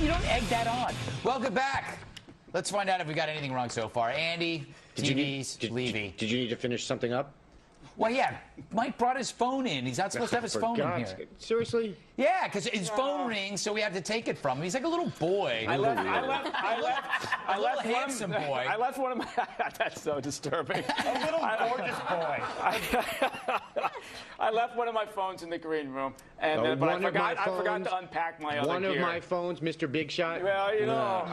You don't egg that on. Welcome back. Let's find out if we got anything wrong so far. Andy, TV's, Levy. Did you need to finish something up? Well, yeah, Mike brought his phone in. He's not supposed to have his phone in here. Seriously? Yeah, because his phone rings, so we have to take it from him. He's like a little boy. I left handsome boy. I left one of my. That's so disturbing. A little gorgeous boy. I left one of my phones in the green room, and but I forgot to unpack my other One gear. of my phones, Mr. Big Shot. Well, you know,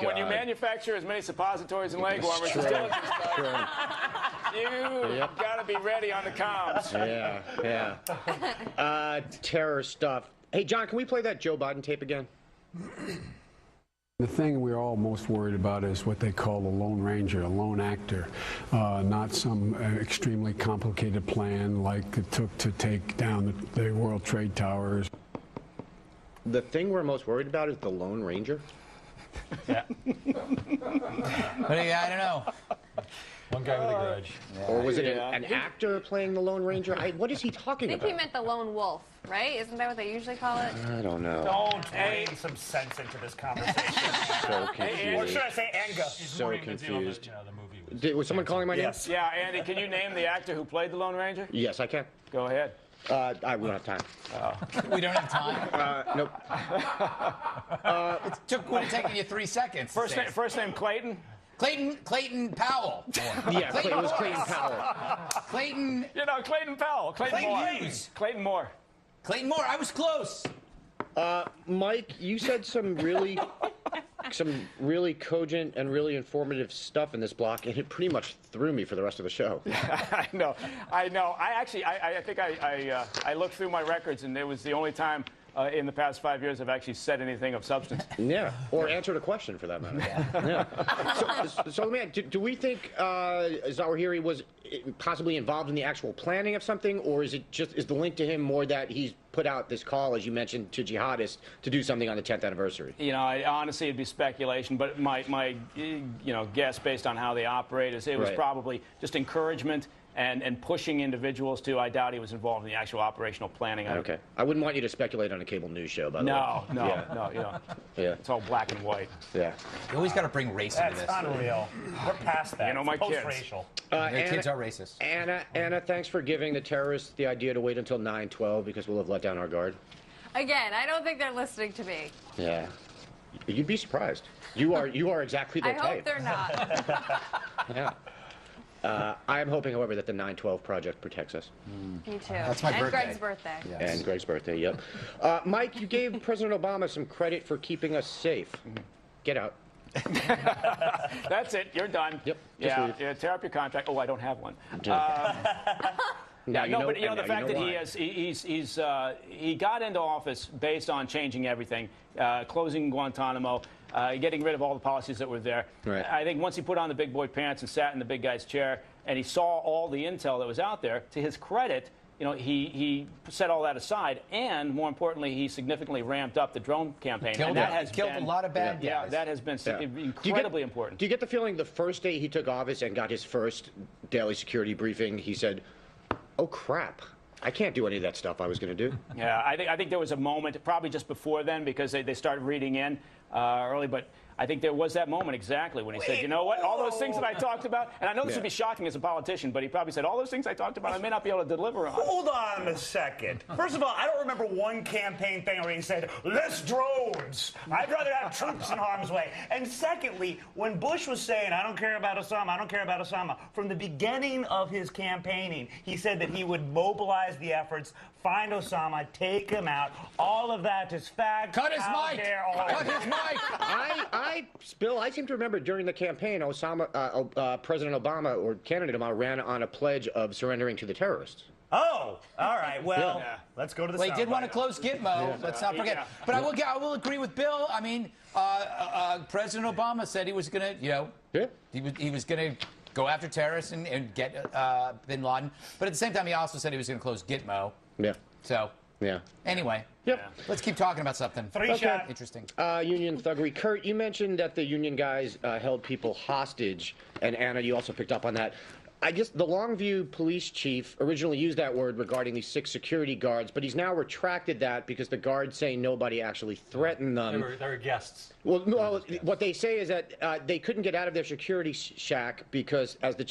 when you manufacture as many suppositories and leg warmers as diligence does, you gotta be ready on the comms. Yeah. Terror stuff. Hey, John, can we play that Joe Biden tape again? The thing we're all most worried about is what they call the Lone Ranger, a lone actor, not some extremely complicated plan like it took to take down the World Trade Towers. The thing we're most worried about is the Lone Ranger? Yeah. I don't know. One guy with a grudge. Or was it an actor playing the Lone Ranger? What is he talking about? I think he meant the lone wolf, right? Isn't that what they usually call it? I don't know. Don't bring some sense into this conversation. So confused. Or should I say anger? So confused. The movie Was someone calling my name? Yes. Yeah, Andy, can you name the actor who played the Lone Ranger? Yes, I can. Go ahead. We don't have time. We don't have time? Nope. Would have taken you 3 seconds. First name Clayton? Clayton Powell. Yeah, it was Clayton Powell. Clayton. You know, Clayton Powell. Clayton Moore. Hughes. Clayton Moore. Clayton Moore. I was close. Mike, you said some really cogent and really informative stuff in this block, and it pretty much threw me for the rest of the show. I know. I think I looked through my records, and it was the only time in the past 5 years I've actually said anything of substance. Yeah, or answered a question for that matter. Yeah. So man, do we think Zawahiri was possibly involved in the actual planning of something, or is the link to him more that he's put out this call, as you mentioned, to jihadists to do something on the 10th anniversary? You know, honestly, it'd be speculation, but my guess based on how they operate is it was probably just encouragement and pushing individuals to. I doubt he was involved in the actual operational planning. Okay. I wouldn't want you to speculate on a cable news show, by the way. No. You know, it's all black and white. Yeah. You always got to bring race into this. That's unreal. We're past that. You know, my kids. Post-racial. Your kids are racist. Anna, thanks for giving the terrorists the idea to wait until 9/12 because we'll have let down our guard. Again, I don't think they're listening to me. Yeah. You'd be surprised. You are exactly their type. I hope they're not. Yeah. I am hoping, however, that the 9/12 project protects us. Me too. That's my birthday. And Greg's birthday. Yes. And Greg's birthday, yep. Mike, you gave President Obama some credit for keeping us safe. Get out. That's it. You're done. Yep. Yeah, tear up your contract. Oh, I don't have one. Now you know, but the fact that why. he got into office based on changing everything, closing Guantanamo, getting rid of all the policies that were there. Right. I think once he put on the big boy pants and sat in the big guy's chair and he saw all the intel that was out there, to his credit, you know, he set all that aside, and more importantly, he significantly ramped up the drone campaign. Killed a lot of bad guys. Yeah, that has been incredibly important. Do you get the feeling the first day he took office and got his first daily security briefing, he said, "Oh crap, I can't do any of that stuff I was going to do"? Yeah, I think there was a moment, probably just before then, because they started reading in early, but I think there was that moment exactly when he said, you know what, all those things that I talked about, and I know this would be shocking as a politician, but he probably said, all those things I talked about, I may not be able to deliver on. Hold on a second. First of all, I don't remember one campaign thing where he said, less drones. I'd rather have troops in harm's way. And secondly, when Bush was saying, I don't care about Osama, I don't care about Osama, from the beginning of his campaigning, he said that he would mobilize the efforts, find Osama, take him out. All of that is fact. Cut his mic! Cut his mic! Bill, I seem to remember during the campaign, President Obama, or candidate Obama, ran on a pledge of surrendering to the terrorists. Oh, all right. Well, let's go to the Well, he did want to close Gitmo. Let's not forget. Yeah. But I will agree with Bill. I mean, President Obama said he was going to, he was going to go after terrorists and get bin Laden. But at the same time, he also said he was going to close Gitmo. Yeah. So. Yeah. Anyway, let's keep talking about something. Interesting. Union thuggery. Kurt, you mentioned that the union guys held people hostage, and Anna, you also picked up on that. I guess the Longview police chief originally used that word regarding these 6 security guards, but he's now retracted that because the guards say nobody actually threatened them. They were guests. Well, no, what they say is that they couldn't get out of their security shack because, as the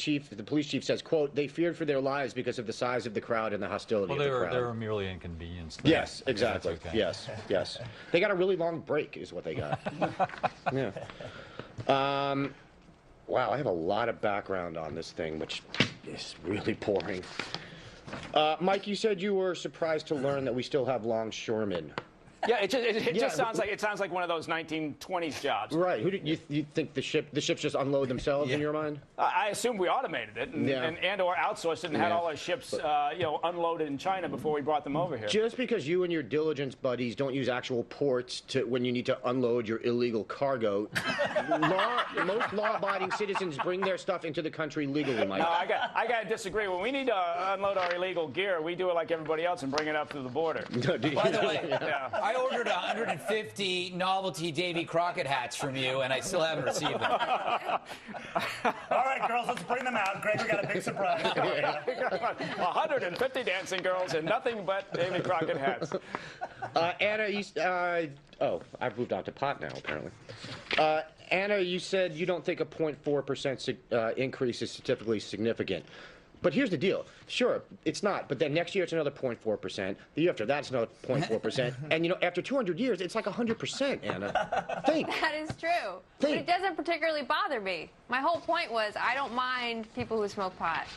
police chief says, quote, they feared for their lives because of the size of the crowd and the hostility of the crowd. They were merely inconvenienced. Yes, exactly. Okay. Yes, yes. They got a really long break is what they got. Yeah. Wow, I have a lot of background on this thing, which is really boring. Mike, you said you were surprised to learn that we still have longshoremen. Yeah, it just sounds like one of those 1920s jobs. Right. Who do you think the ships just unload themselves in your mind? I assume we automated it and or outsourced it and had all our ships unloaded in China before we brought them over here. Just because you and your diligence buddies don't use actual ports when you need to unload your illegal cargo, most law-abiding citizens bring their stuff into the country legally, Mike. No, I got to disagree. When we need to unload our illegal gear, we do it like everybody else and bring it up through the border. By the way, I ordered 150 novelty Davy Crockett hats from you, and I still haven't received them. All right, girls, let's bring them out. Greg, we got a big surprise. 150 dancing girls and nothing but Davy Crockett hats. Anna, I've moved on to pot now, apparently. Anna, you said you don't think a 0.4% increase is statistically significant. But here's the deal. Sure, it's not. But then next year it's another 0.4%. The year after that it's another 0.4%. And, after 200 years, it's like 100%, Anna. Think. That is true. But it doesn't particularly bother me. My whole point was I don't mind people who smoke pot.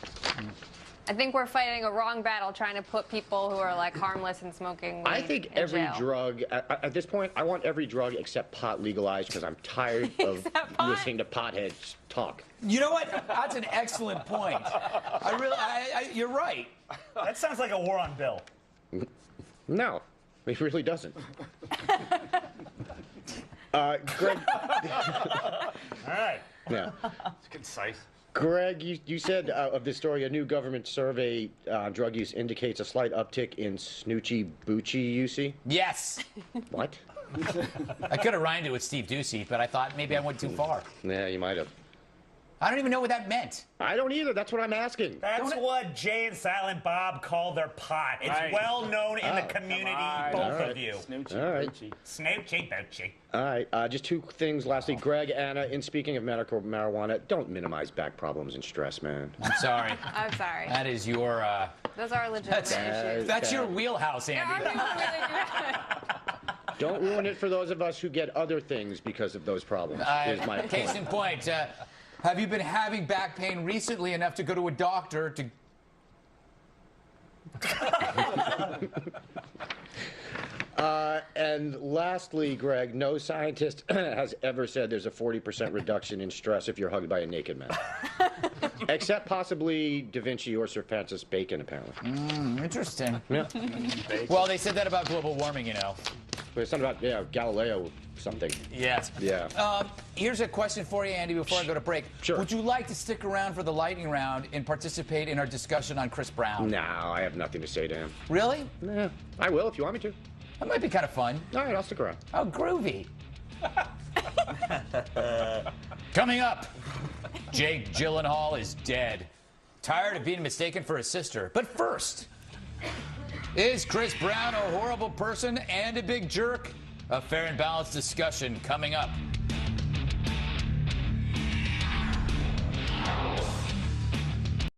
I think we're fighting a wrong battle trying to put people who are like harmless and smoking weed I think in every jail. drug, at this point, I want every drug except pot legalized because I'm tired of listening to potheads talk. You know what? That's an excellent point. You're right. That sounds like a war on Bill. No, it really doesn't. Greg. All right. Yeah. It's concise. Greg, you said of this story, a new government survey on drug use indicates a slight uptick in snoochie boochie usage. Yes. What? I could have rhymed it with Steve Ducey, but I thought maybe I went too far. Yeah, you might have. I don't even know what that meant. I don't either. That's what I'm asking. That's what Jay and Silent Bob call their pot. It's well known in the community, both of you. Snoochie, All right. Boochie. Snoochie Boochie. All right, just 2 things. Lastly, Greg, Anna, in speaking of medical marijuana, don't minimize back problems and stress, man. I'm sorry. I'm sorry. That is your... Those are legitimate issues. That's your wheelhouse, There Andy. are people who really do that. Don't ruin it for those of us who get other things because of those problems, is my Case point. in point, have you been having back pain recently enough to go to a doctor to... And lastly, Greg, no scientist has ever said there's a 40% reduction in stress if you're hugged by a naked man. Except possibly Da Vinci or Sir Francis Bacon, apparently. Interesting. Yeah. Well, they said that about global warming, There's something about, Galileo something. Yes. Yeah. Here's a question for you, Andy, before I go to break. Sure. Would you like to stick around for the lightning round and participate in our discussion on Chris Brown? No, I have nothing to say to him. Really? Yeah, I will if you want me to. That might be kind of fun. All right, I'll stick around. Oh, groovy. Coming up, Jake Gyllenhaal is dead. Tired of being mistaken for his sister. But first, is Chris Brown a horrible person and a big jerk? A fair and balanced discussion coming up.